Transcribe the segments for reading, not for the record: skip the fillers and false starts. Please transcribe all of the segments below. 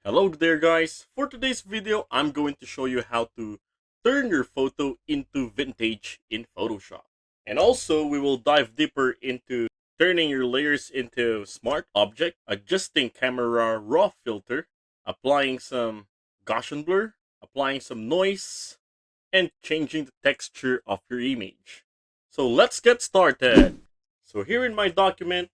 Hello there guys, for today's video I'm going to show you how to turn your photo into vintage in Photoshop. And also we will dive deeper into turning your layers into smart object, adjusting camera raw filter, applying some Gaussian blur, applying some noise, and changing the texture of your image. So let's get started. So here in my document,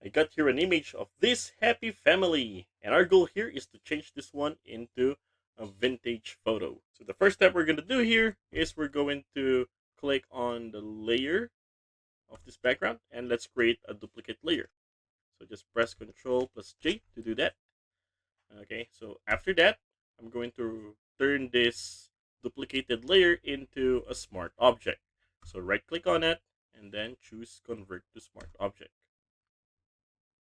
I got here an image of this happy family. And our goal here is to change this one into a vintage photo. So the first step we're going to do here is we're going to click on the layer of this background and let's create a duplicate layer. So just press Ctrl plus J to do that. Okay, so after that, I'm going to turn this duplicated layer into a smart object. So right click on it and then choose convert to smart object.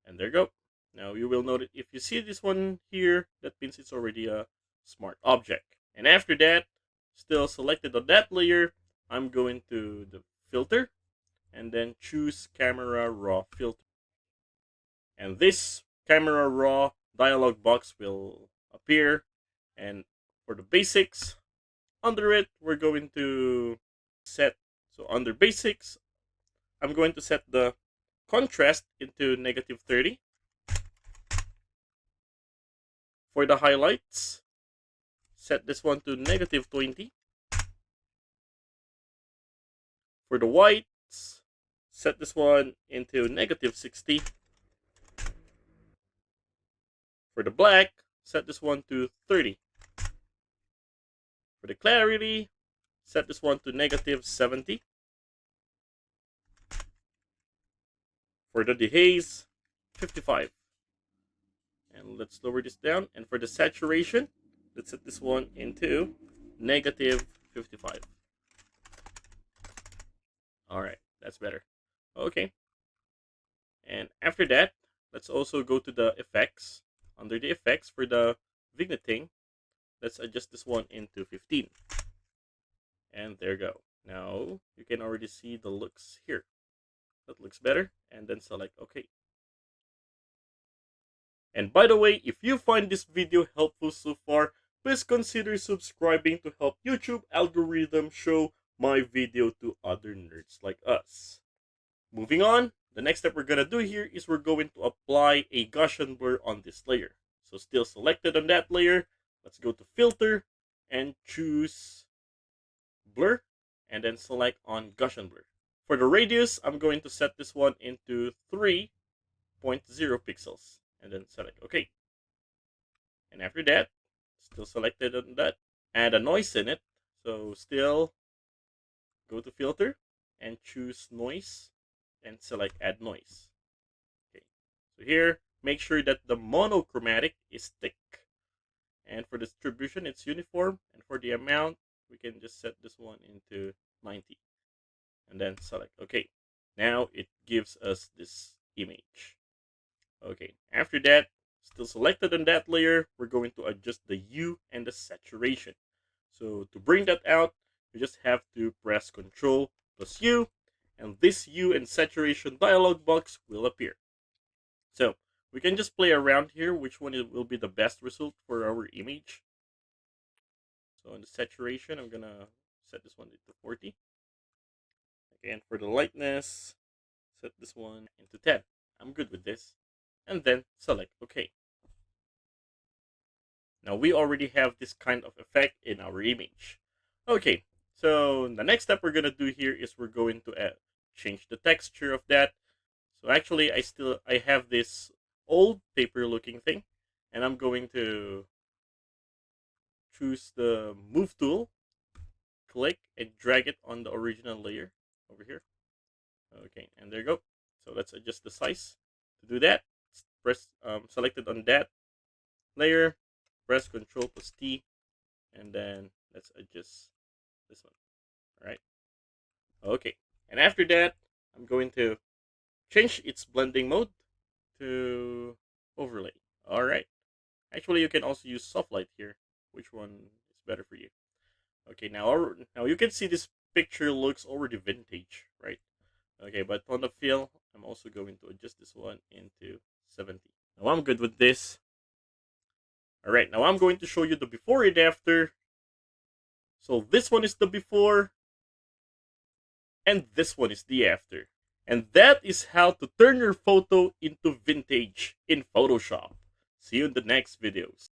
And there you go. Now you will notice if you see this one here, that means it's already a smart object. And after that, still selected on that layer, I'm going to the filter and then choose camera raw filter. And this camera raw dialog box will appear. And for the basics, under it, we're going to set, so under basics, I'm going to set the contrast into -30. For the highlights, set this one to -20. For the whites, set this one into -60. For the black, set this one to 30. For the clarity, set this one to -70. For the dehaze, 55. And let's lower this down. And for the saturation, let's set this one into -55. Alright, that's better. Okay. And after that, let's also go to the effects. Under the effects for the vignetting, let's adjust this one into 15. And there you go. Now you can already see the looks here. That looks better. And then select OK. And by the way, if you find this video helpful so far, please consider subscribing to help YouTube algorithm show my video to other nerds like us. Moving on, the next step we're going to do here is we're going to apply a Gaussian blur on this layer. So still selected on that layer, let's go to filter and choose blur and then select on Gaussian blur. For the radius, I'm going to set this one into 3.0 pixels and then select OK. And after that, still selected on that, add a noise in it. So still go to filter and choose noise and select add noise. Okay. So here, make sure that the monochromatic is thick. And for distribution, it's uniform. And for the amount, we can just set this one into 90. And then select OK. Now it gives us this image. Okay, after that, still selected on that layer, we're going to adjust the hue and the saturation. So to bring that out, you just have to press Ctrl plus U, and this hue and saturation dialog box will appear. So we can just play around here which one will be the best result for our image. So in the saturation, I'm gonna set this one into 40. Okay, and for the lightness, set this one into 10. I'm good with this. And then select OK. Now we already have this kind of effect in our image. Okay, so the next step we're going to do here is we're going to change the texture of that. So actually I have this old paper looking thing, and I'm going to choose the move tool, click and drag it on the original layer over here. Okay, and there you go. So let's adjust the size. To do that, press selected on that layer, press Ctrl plus T, and then let's adjust this one. All right. Okay. And after that, I'm going to change its blending mode to overlay. All right. Actually, you can also use soft light here. Which one is better for you? Okay. Now you can see this picture looks already vintage, right? Okay. But on the fill, I'm also going to adjust this one into 70. Now I'm good with this. Alright, now I'm going to show you the before and after. So this one is the before, and this one is the after. And that is how to turn your photo into vintage in Photoshop. See you in the next videos.